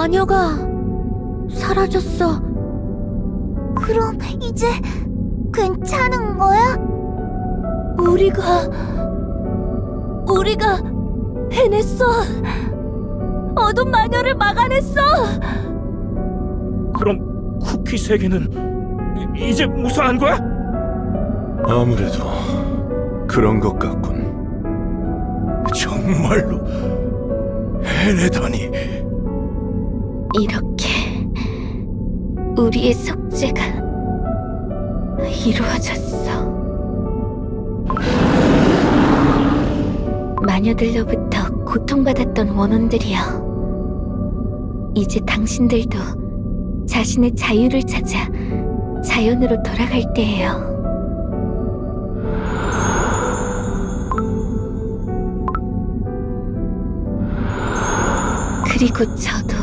마녀가 사라졌어. 그럼 이제 괜찮은 거야? 우리가 해냈어. 어둠 마녀를 막아냈어. 그럼 쿠키 세계는 이제 무사한 거야? 아무래도 그런 것 같군. 정말로 해내다니. 이렇게 우리의 속죄가 이루어졌어. 마녀들로부터 고통받았던 원혼들이여, 이제 당신들도 자신의 자유를 찾아 자연으로 돌아갈 때예요. 그리고 저도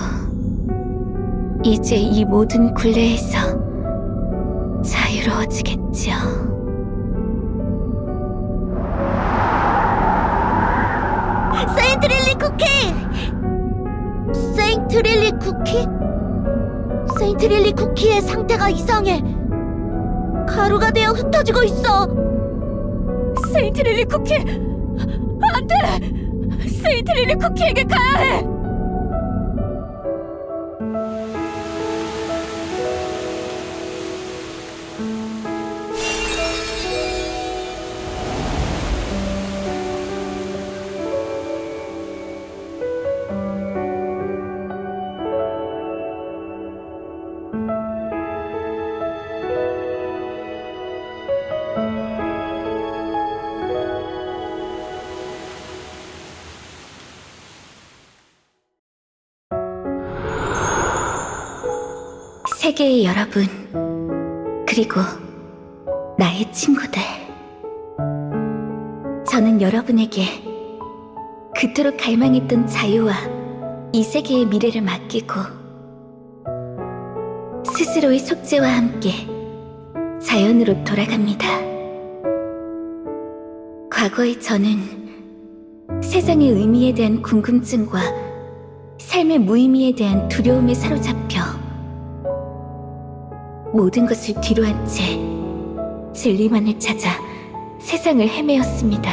이제 이 모든 굴레에서 자유로워지겠죠. 세인트릴리 쿠키! 세인트릴리 쿠키? 세인트릴리 쿠키의 상태가 이상해. 가루가 되어 흩어지고 있어. 세인트릴리 쿠키! 안 돼! 세인트릴리 쿠키에게 가야 해! 세계의 여러분, 그리고 나의 친구들, 저는 여러분에게 그토록 갈망했던 자유와 이 세계의 미래를 맡기고 스스로의 속죄와 함께 자연으로 돌아갑니다. 과거의 저는 세상의 의미에 대한 궁금증과 삶의 무의미에 대한 두려움에 사로잡혀 모든 것을 뒤로한 채 진리만을 찾아 세상을 헤매었습니다.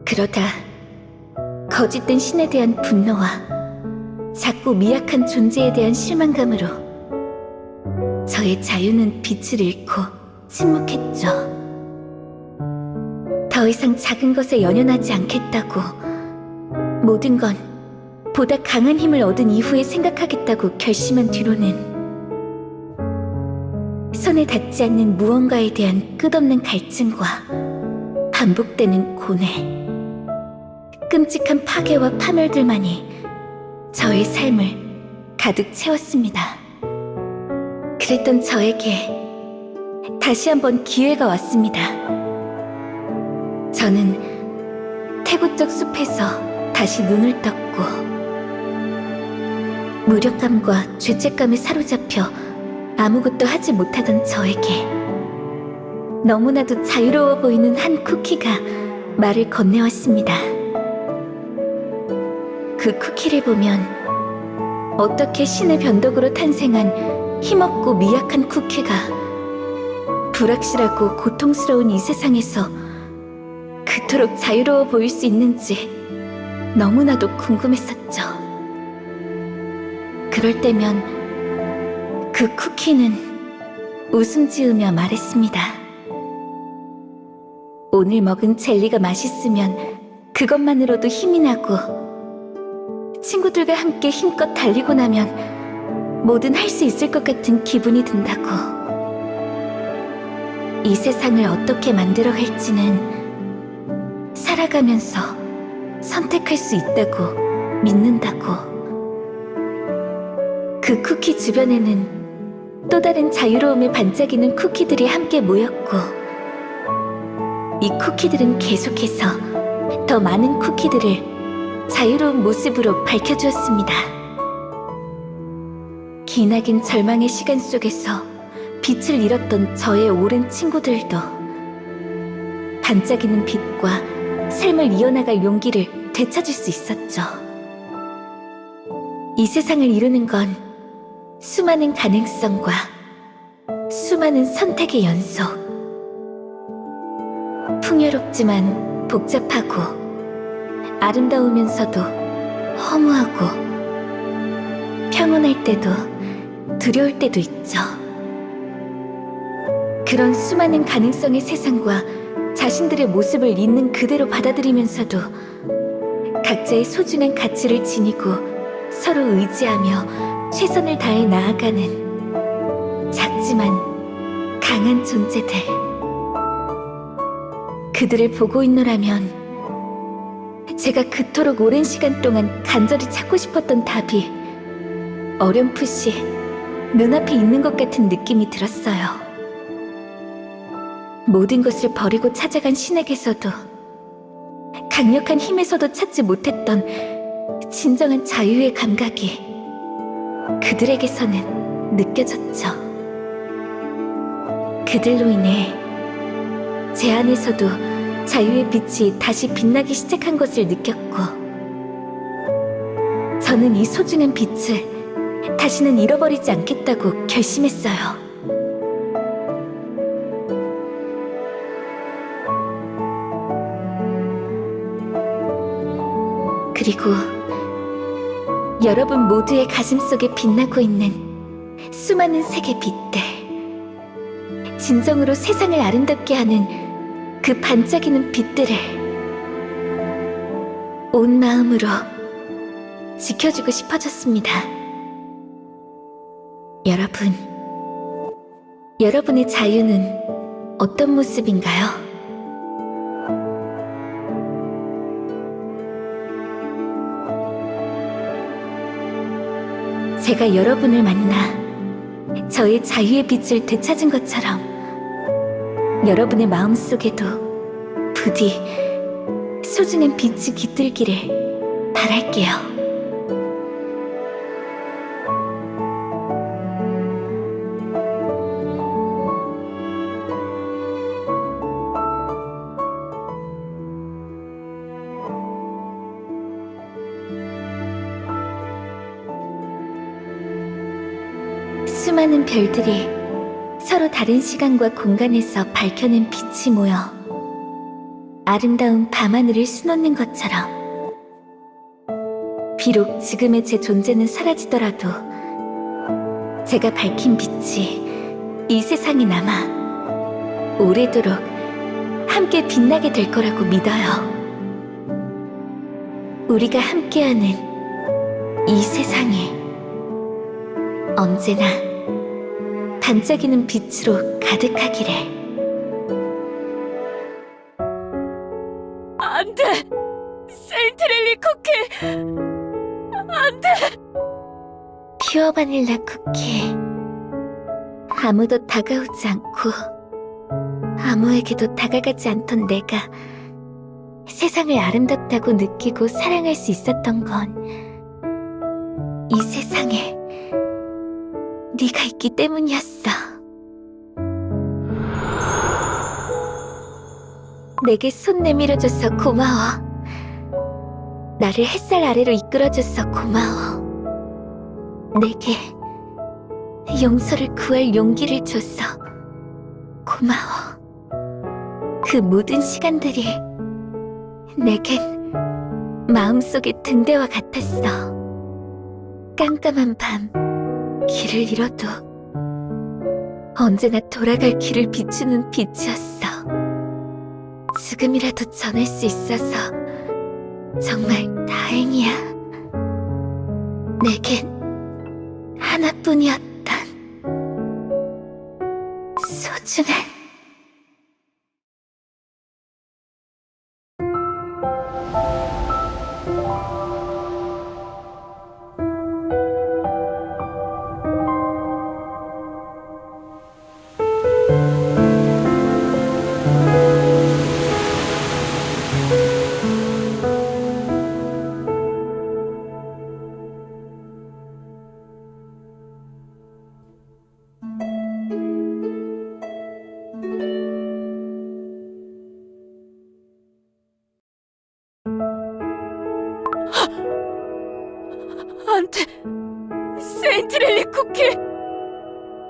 그러다 거짓된 신에 대한 분노와 작고 미약한 존재에 대한 실망감으로 저의 자유는 빛을 잃고 침묵했죠. 더 이상 작은 것에 연연하지 않겠다고, 모든 건 보다 강한 힘을 얻은 이후에 생각하겠다고 결심한 뒤로는 손에 닿지 않는 무언가에 대한 끝없는 갈증과 반복되는 고뇌, 끔찍한 파괴와 파멸들만이 저의 삶을 가득 채웠습니다. 그랬던 저에게 다시 한번 기회가 왔습니다. 저는 태고적 숲에서 다시 눈을 떴고, 무력감과 죄책감에 사로잡혀 아무것도 하지 못하던 저에게 너무나도 자유로워 보이는 한 쿠키가 말을 건네왔습니다. 그 쿠키를 보면 어떻게 신의 변덕으로 탄생한 힘없고 미약한 쿠키가 불확실하고 고통스러운 이 세상에서 그토록 자유로워 보일 수 있는지 너무나도 궁금했었죠. 그럴 때면 그 쿠키는 웃음 지으며 말했습니다. 오늘 먹은 젤리가 맛있으면 그것만으로도 힘이 나고, 친구들과 함께 힘껏 달리고 나면 뭐든 할 수 있을 것 같은 기분이 든다고. 이 세상을 어떻게 만들어갈지는 살아가면서 선택할 수 있다고 믿는다고. 그 쿠키 주변에는 또 다른 자유로움에 반짝이는 쿠키들이 함께 모였고, 이 쿠키들은 계속해서 더 많은 쿠키들을 자유로운 모습으로 밝혀주었습니다. 기나긴 절망의 시간 속에서 빛을 잃었던 저의 오랜 친구들도 반짝이는 빛과 삶을 이어나갈 용기를 되찾을 수 있었죠. 이 세상을 이루는 건 수많은 가능성과 수많은 선택의 연속. 풍요롭지만 복잡하고 아름다우면서도 허무하고 평온할 때도 두려울 때도 있죠. 그런 수많은 가능성의 세상과 자신들의 모습을 있는 그대로 받아들이면서도 각자의 소중한 가치를 지니고 서로 의지하며 최선을 다해 나아가는 작지만 강한 존재들. 그들을 보고 있노라면 제가 그토록 오랜 시간 동안 간절히 찾고 싶었던 답이 어렴풋이 눈앞에 있는 것 같은 느낌이 들었어요. 모든 것을 버리고 찾아간 신에게서도 강력한 힘에서도 찾지 못했던 진정한 자유의 감각이 그들에게서는 느껴졌죠. 그들로 인해 제 안에서도 자유의 빛이 다시 빛나기 시작한 것을 느꼈고, 저는 이 소중한 빛을 다시는 잃어버리지 않겠다고 결심했어요. 그리고 여러분 모두의 가슴속에 빛나고 있는 수많은 색의 빛들, 진정으로 세상을 아름답게 하는 그 반짝이는 빛들을 온 마음으로 지켜주고 싶어졌습니다. 여러분, 여러분의 자유는 어떤 모습인가요? 제가 여러분을 만나 저의 자유의 빛을 되찾은 것처럼 여러분의 마음속에도 부디 소중한 빛이 깃들기를 바랄게요. 수많은 별들이 서로 다른 시간과 공간에서 밝혀낸 빛이 모여 아름다운 밤하늘을 수놓는 것처럼, 비록 지금의 제 존재는 사라지더라도 제가 밝힌 빛이 이 세상에 남아 오래도록 함께 빛나게 될 거라고 믿어요. 우리가 함께하는 이 세상에 언제나 반짝이는 빛으로 가득하기를. 안 돼! 세인트릴리 쿠키! 안 돼! 퓨어 바닐라 쿠키. 아무도 다가오지 않고 아무에게도 다가가지 않던 내가 세상을 아름답다고 느끼고 사랑할 수 있었던 건 이 세상에 네가 있기 때문이었어. 내게 손 내밀어줘서 고마워. 나를 햇살 아래로 이끌어줘서 고마워. 내게 용서를 구할 용기를 줘서 고마워. 그 모든 시간들이 내겐 마음속의 등대와 같았어. 깜깜한 밤 길을 잃어도 언제나 돌아갈 길을 비추는 빛이었어. 지금이라도 전할 수 있어서 정말 다행이야. 내겐 하나뿐이었던 소중한 안 돼. 세인트릴리 쿠키.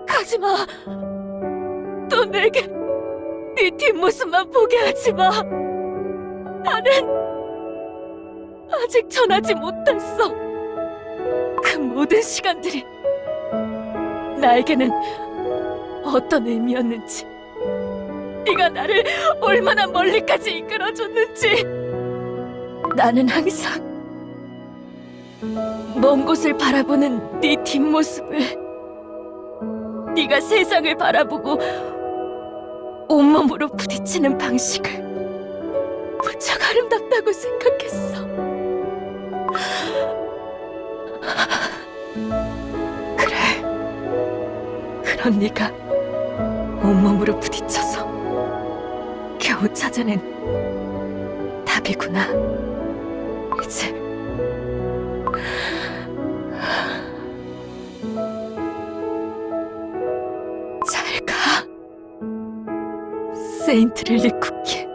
가지마. 또 내게 네 뒷모습만 보게 하지마. 나는 아직 전하지 못했어. 그 모든 시간들이 나에게는 어떤 의미였는지, 네가 나를 얼마나 멀리까지 이끌어줬는지. 나는 항상 먼 곳을 바라보는 네 뒷모습을, 네가 세상을 바라보고 온몸으로 부딪히는 방식을 무척 아름답다고 생각했어. 그래, 그런 네가 온몸으로 부딪혀서 겨우 찾아낸 답이구나. 이제 잘 가, 세인트릴리 쿠키.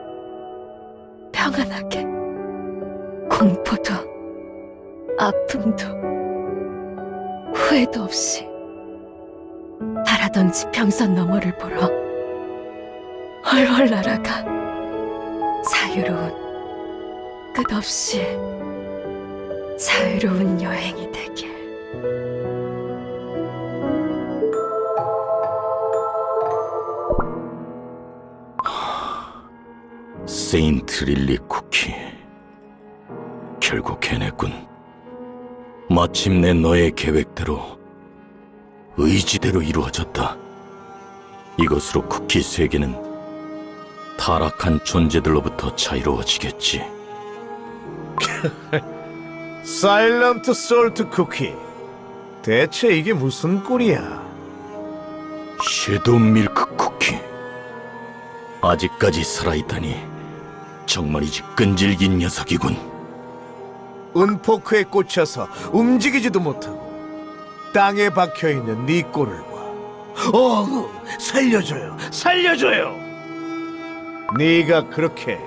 평안하게. 공포도 아픔도 후회도 없이 바라던 지평선 너머를 보러 헐헐 날아가. 자유로운, 끝없이 자유로운 여행이 되길. 세인트릴리 쿠키. 결국 해냈군. 마침내 너의 계획대로, 의지대로 이루어졌다. 이것으로 쿠키 세계는 타락한 존재들로부터 자유로워지겠지. 사일런트 솔트 쿠키. 대체 이게 무슨 꼴이야? 섀도우 밀크 쿠키. 아직까지 살아있다니 정말이지 끈질긴 녀석이군. 은포크에 꽂혀서 움직이지도 못하고 땅에 박혀있는 네 꼴을 봐. 살려줘요, 살려줘요. 네가 그렇게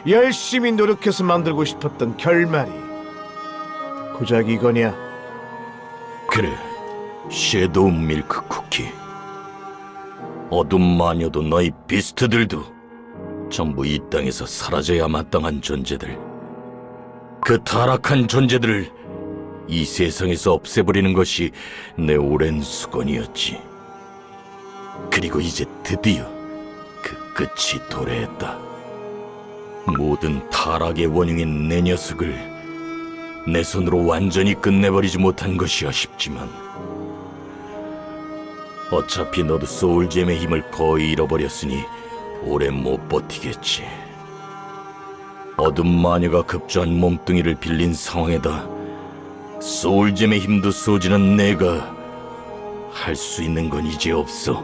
열심히 노력해서 만들고 싶었던 결말이 고작 이거냐? 그래, 섀도우 밀크 쿠키. 어둠 마녀도 너희 비스트들도 전부 이 땅에서 사라져야 마땅한 존재들. 그 타락한 존재들을 이 세상에서 없애버리는 것이 내 오랜 수건이었지. 그리고 이제 드디어 그 끝이 도래했다. 모든 타락의 원흉인 내 녀석을 내 손으로 완전히 끝내버리지 못한 것이 아쉽지만, 어차피 너도 소울잼의 힘을 거의 잃어버렸으니 오래 못 버티겠지. 어둠 마녀가 급조한 몸뚱이를 빌린 상황에다 소울잼의 힘도 쏘지는 내가 할 수 있는 건 이제 없어.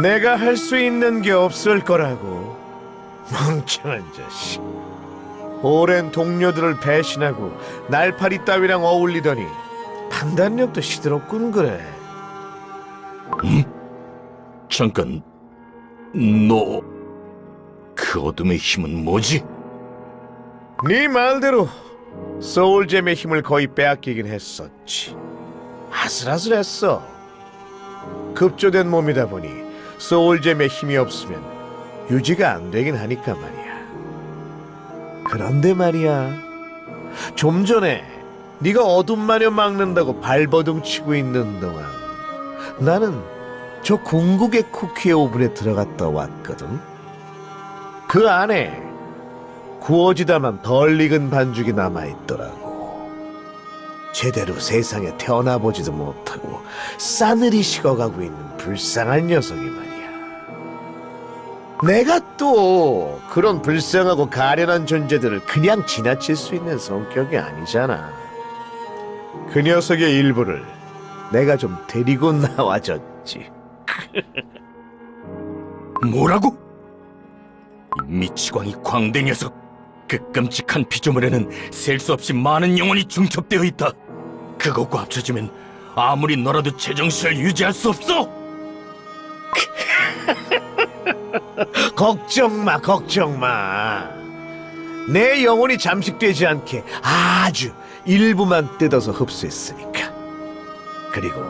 내가 할 수 있는 게 없을 거라고. 멍청한 자식. 오랜 동료들을 배신하고 날파리 따위랑 어울리더니 판단력도 시들었군. 그래. 잠깐, 너... 그 어둠의 힘은 뭐지? 네 말대로 소울잼의 힘을 거의 빼앗기긴 했었지. 아슬아슬했어. 급조된 몸이다 보니 소울잼의 힘이 없으면 유지가 안 되긴 하니까 말이야. 그런데 말이야, 좀 전에 네가 어둠 마녀 막는다고 발버둥 치고 있는 동안 나는 저 궁극의 쿠키의 오븐에 들어갔다 왔거든. 그 안에 구워지다만 덜 익은 반죽이 남아있더라고. 제대로 세상에 태어나보지도 못하고 싸늘히 식어가고 있는 불쌍한 녀석이 말이야. 내가 또 그런 불쌍하고 가련한 존재들을 그냥 지나칠 수 있는 성격이 아니잖아. 그 녀석의 일부를 내가 좀 데리고 나와줬지. 뭐라고? 이 미치광이 광대 녀석! 그 끔찍한 피조물에는 셀 수 없이 많은 영혼이 중첩되어 있다. 그것과 합쳐지면 아무리 너라도 제정신을 유지할 수 없어! 걱정 마, 걱정 마. 내 영혼이 잠식되지 않게 아주 일부만 뜯어서 흡수했으니까. 그리고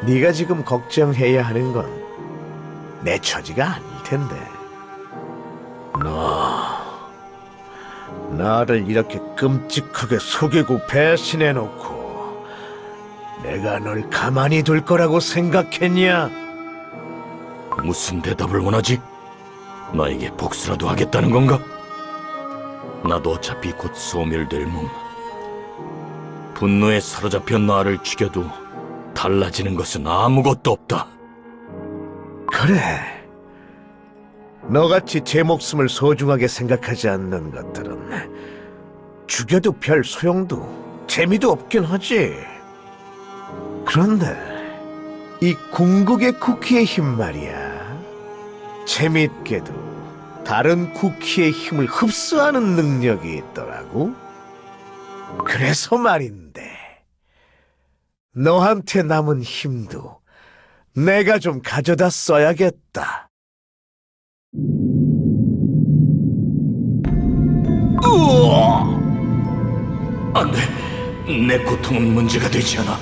네가 지금 걱정해야 하는 건 내 처지가 아닐 텐데. 나를 이렇게 끔찍하게 속이고 배신해놓고 내가 널 가만히 둘 거라고 생각했냐? 무슨 대답을 원하지? 나에게 복수라도 하겠다는 건가? 나도 어차피 곧 소멸될 몸. 분노에 사로잡혀 나를 죽여도 달라지는 것은 아무것도 없다. 그래. 너같이 제 목숨을 소중하게 생각하지 않는 것들은 죽여도 별 소용도 재미도 없긴 하지. 그런데 이 궁극의 쿠키의 힘 말이야. 재밌게도 다른 쿠키의 힘을 흡수하는 능력이 있더라고. 그래서 말인데 너한테 남은 힘도 내가 좀 가져다 써야겠다. 안 돼. 내 고통은 문제가 되지 않아.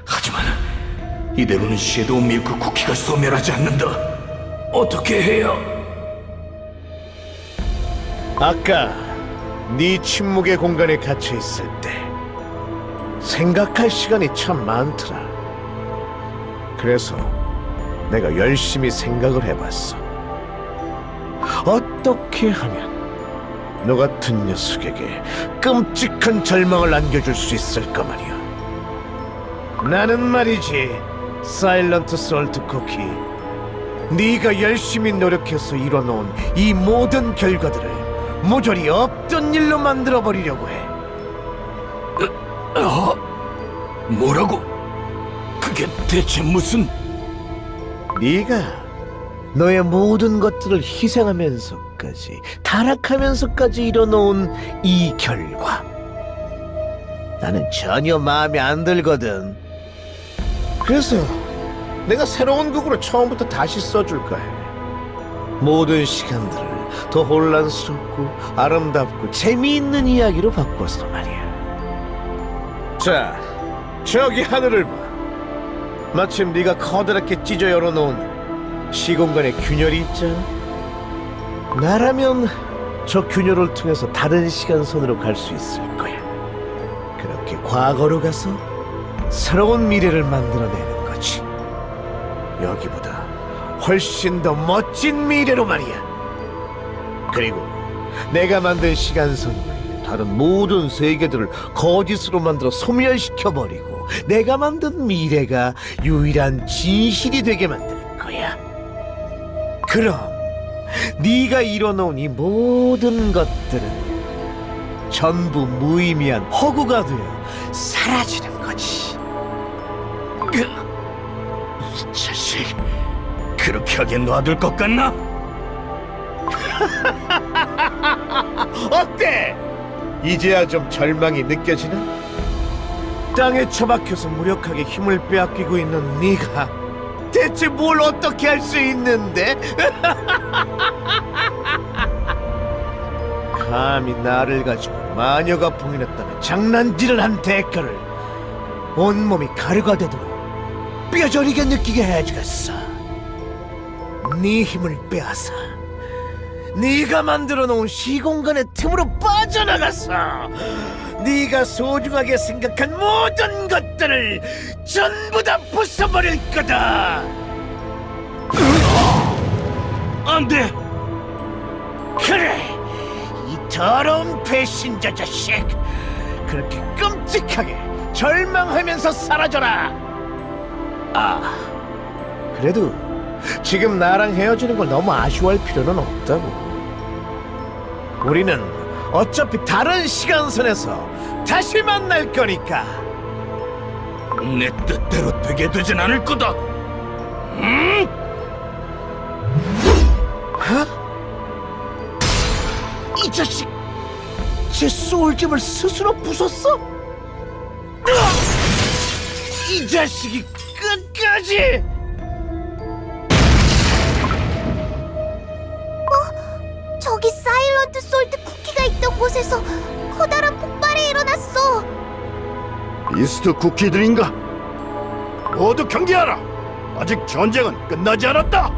하지만 이대로는 섀도우 밀크 쿠키가 소멸하지 않는다. 어떻게 해야? 아까 네 침묵의 공간에 갇혀 있을 때 생각할 시간이 참 많더라. 그래서 내가 열심히 생각을 해봤어. 어떻게 하면 너 같은 녀석에게 끔찍한 절망을 안겨줄 수 있을까 말이야. 나는 말이지, 사일런트 솔트 쿠키, 네가 열심히 노력해서 이뤄놓은 이 모든 결과들을 모조리 없던 일로 만들어버리려고 해. 뭐라고? 그게 대체 무슨... 네가 너의 모든 것들을 희생하면서까지 타락하면서까지 이뤄놓은 이 결과, 나는 전혀 마음에 안 들거든. 그래서 내가 새로운 곡으로 처음부터 다시 써줄까 해. 모든 시간들을 더 혼란스럽고 아름답고 재미있는 이야기로 바꿔서 말이야. 자, 저기 하늘을 봐. 마침 네가 커다랗게 찢어 열어놓은 시공간의 균열이 있잖아. 나라면 저 균열을 통해서 다른 시간선으로 갈 수 있을 거야. 그렇게 과거로 가서 새로운 미래를 만들어내는 거지. 여기보다 훨씬 더 멋진 미래로 말이야. 그리고 내가 만든 시간선 외에 다른 모든 세계들을 거짓으로 만들어 소멸시켜버리고 내가 만든 미래가 유일한 진실이 되게 만들 거야. 그럼 네가 이뤄놓은 이 모든 것들은 전부 무의미한 허구가 되어 사라지는 거지. 이 자식, 그렇게 하게 놔둘 것 같나? 어때? 이제야 좀 절망이 느껴지나? 땅에 처박혀서 무력하게 힘을 빼앗기고 있는 네가 대체 뭘 어떻게 할 수 있는데? 감히 나를 가지고 마녀가 봉인했다는 장난질을 한 대가를 온몸이 가루가 되도록 뼈저리게 느끼게 해주겠어. 네 힘을 빼앗아 네가 만들어 놓은 시공간의 틈으로 빠져나가서 네가 소중하게 생각한 모든 것들을 전부 다 부숴버릴 거다. 안 돼! 그래, 이 더러운 배신자 자식, 그렇게 끔찍하게 절망하면서 사라져라. 아, 그래도 지금 나랑 헤어지는 걸 너무 아쉬워할 필요는 없다고. 우리는 어차피 다른 시간선에서 다시 만날 거니까. 내 뜻대로 되게 되진 않을 거다! 이 자식, 제 소울잼을 스스로 부쉈어? 이 자식이 끝까지! 저기 사일런트 솔트 쿠키가 있던 곳에서 커다란 폭발이 일어났어. 비스트 쿠키들인가? 모두 경계하라! 아직 전쟁은 끝나지 않았다!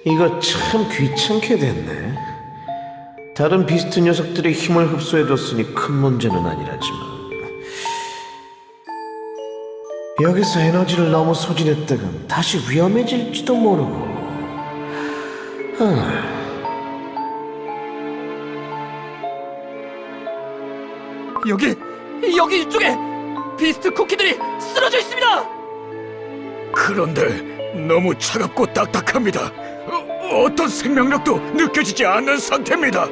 이거 참 귀찮게 됐네. 다른 비스트 녀석들의 힘을 흡수해뒀으니 큰 문제는 아니라지만 여기서 에너지를 너무 소진했다간 다시 위험해질지도 모르고. 여기 이쪽에 비스트 쿠키들이 쓰러져 있습니다. 그런데 너무 차갑고 딱딱합니다. 어떤 생명력도 느껴지지 않는 상태입니다.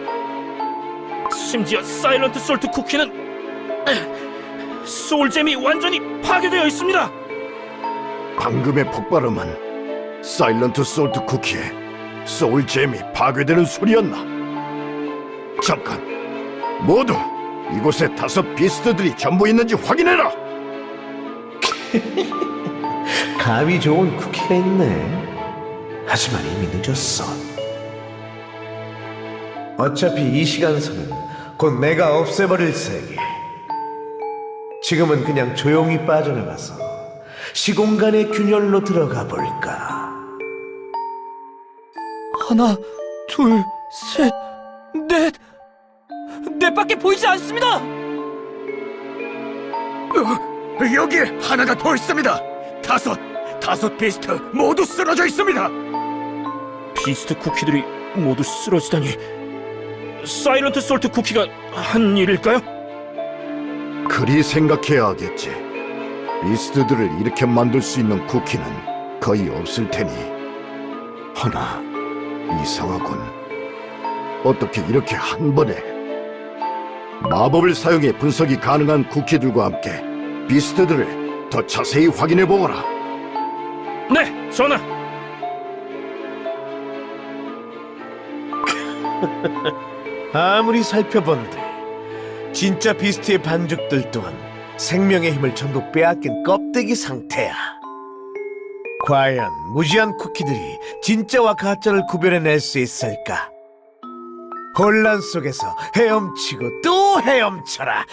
심지어 사일런트 솔트 쿠키는 소울잼이 완전히 파괴되어 있습니다. 방금의 폭발음은 사일런트 솔트 쿠키의 소울잼이 파괴되는 소리였나? 잠깐, 모두 이곳에 5 비스트들이 전부 있는지 확인해라! 감이 좋은 쿠키가 있네. 하지만 이미 늦었어. 어차피 이 시간선은 곧 내가 없애버릴 세계. 지금은 그냥 조용히 빠져나가서 시공간의 균열로 들어가 볼까. 하나, 둘, 셋, 넷. 넷밖에 보이지 않습니다. 여기 하나가 더 있습니다. 5 비스트 모두 쓰러져 있습니다. 비스트 쿠키들이 모두 쓰러지다니 사일런트 솔트 쿠키가 한 일일까요? 그리 생각해야 하겠지. 비스트들을 이렇게 만들 수 있는 쿠키는 거의 없을 테니. 허나 이상하군. 어떻게 이렇게 한 번에 마법을 사용해 분석이 가능한 쿠키들과 함께 비스트들을 더 자세히 확인해 보거라. 네, 전하. 아무리 살펴본들 진짜 비스트의 반죽들 또한 생명의 힘을 전부 빼앗긴 껍데기 상태야. 과연 무지한 쿠키들이 진짜와 가짜를 구별해낼 수 있을까? 혼란 속에서 헤엄치고 또 헤엄쳐라.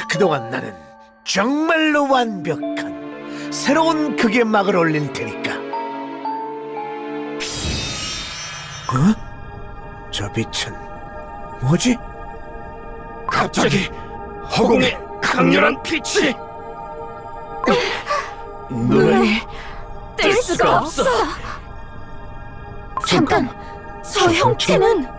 그동안 나는 정말로 완벽한 새로운 극의 막을 올릴 테니까. 저 빛은 뭐지? 갑자기 허공에 강렬한 빛이! 눈을 뗄 수가 없어. 잠깐, 저 형체는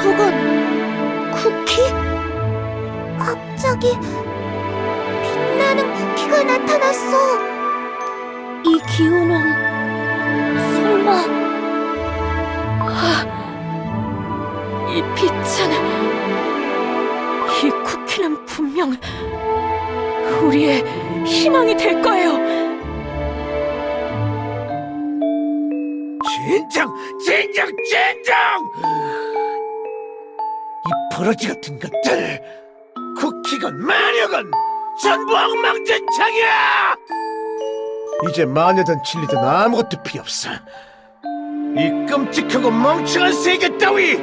저건 쿠키? 갑자기 빛나는 쿠키가 나타났어. 이 기운은 설마 이 빛은, 이 쿠키는 분명 우리의 희망이 될 거예요. 진정! 이 버러지 같은 것들! 쿠키건 마녀건 전부 엉망진창이야! 이제 마녀든 진리든 아무것도 필요 없어. 이 끔찍하고 멍청한 세계 따위!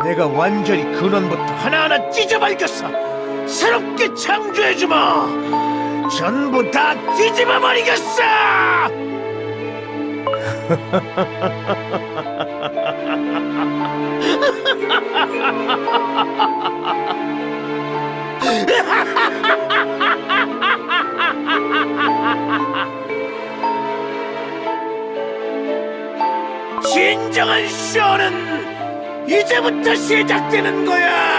내가 완전히 근원부터 하나하나 찢어발겼어. 새롭게 창조해주마. 전부 다 뒤집어 버리겠어. 진정한 쇼는 이제부터 시작되는 거야.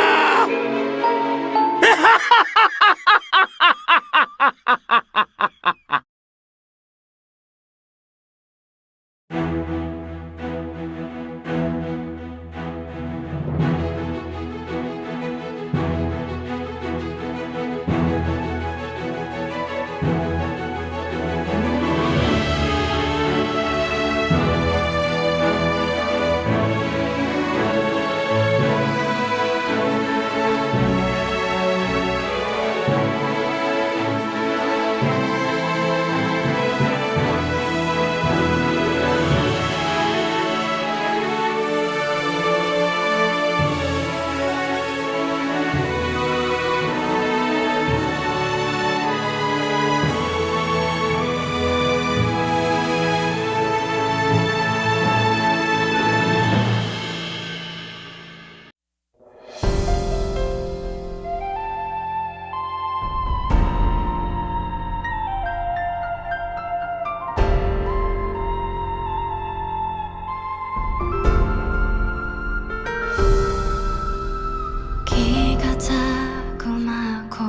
기가 자그마고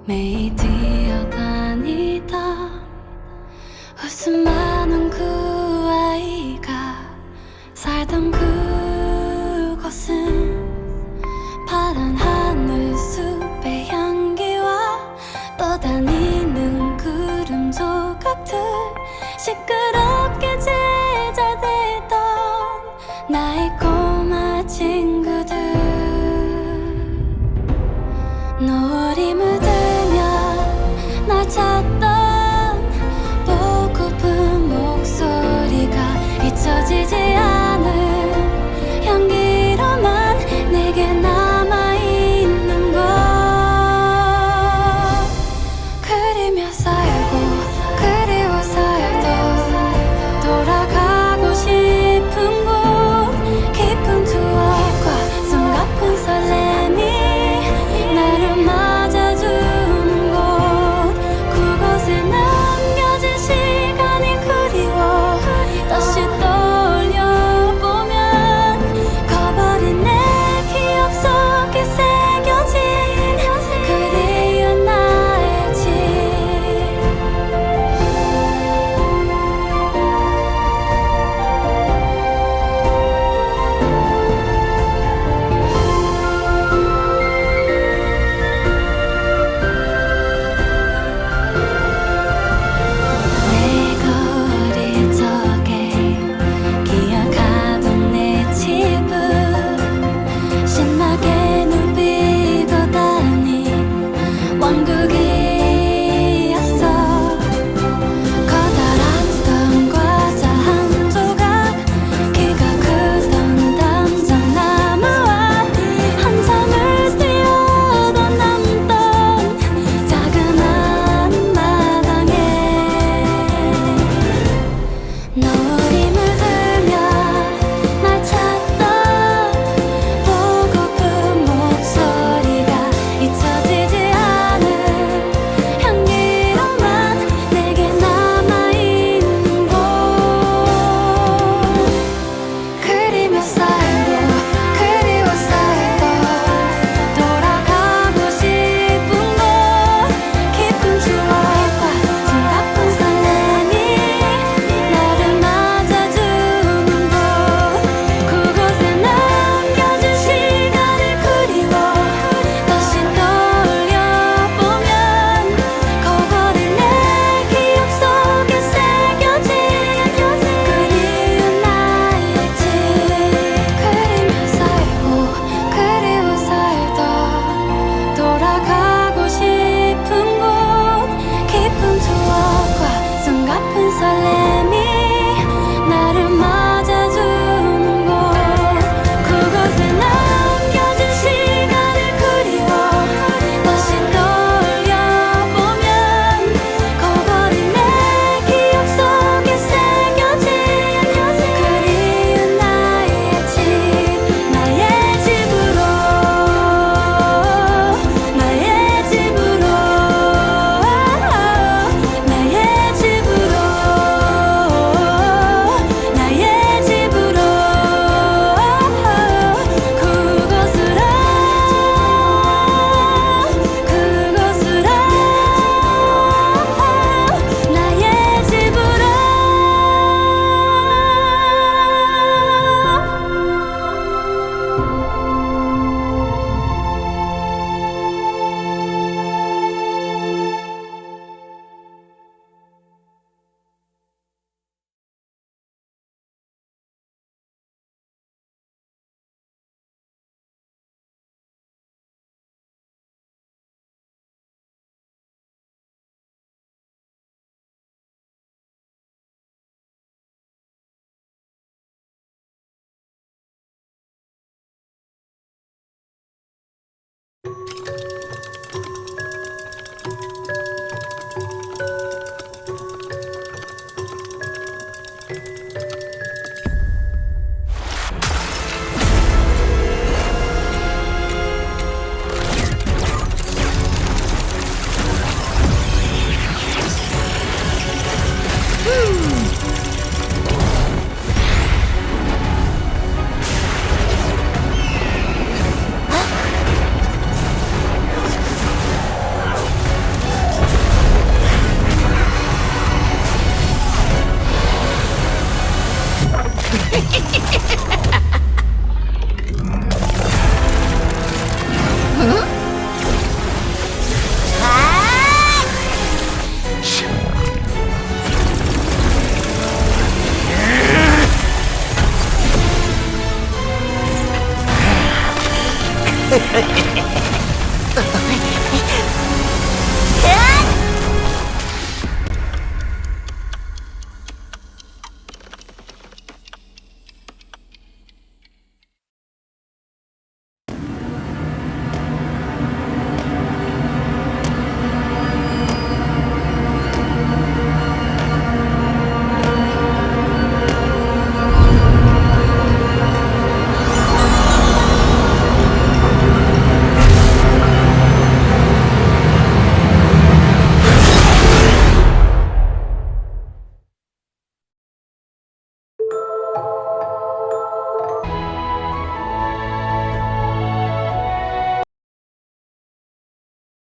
매일 뛰어다니다 웃음 많은 그 아이가 살던 그곳은 파란 하늘 숲의 향기와 떠다니는 구름 조각들 시끄럽게 제자되던 나의 꼬마 친구들 노을이 묻으면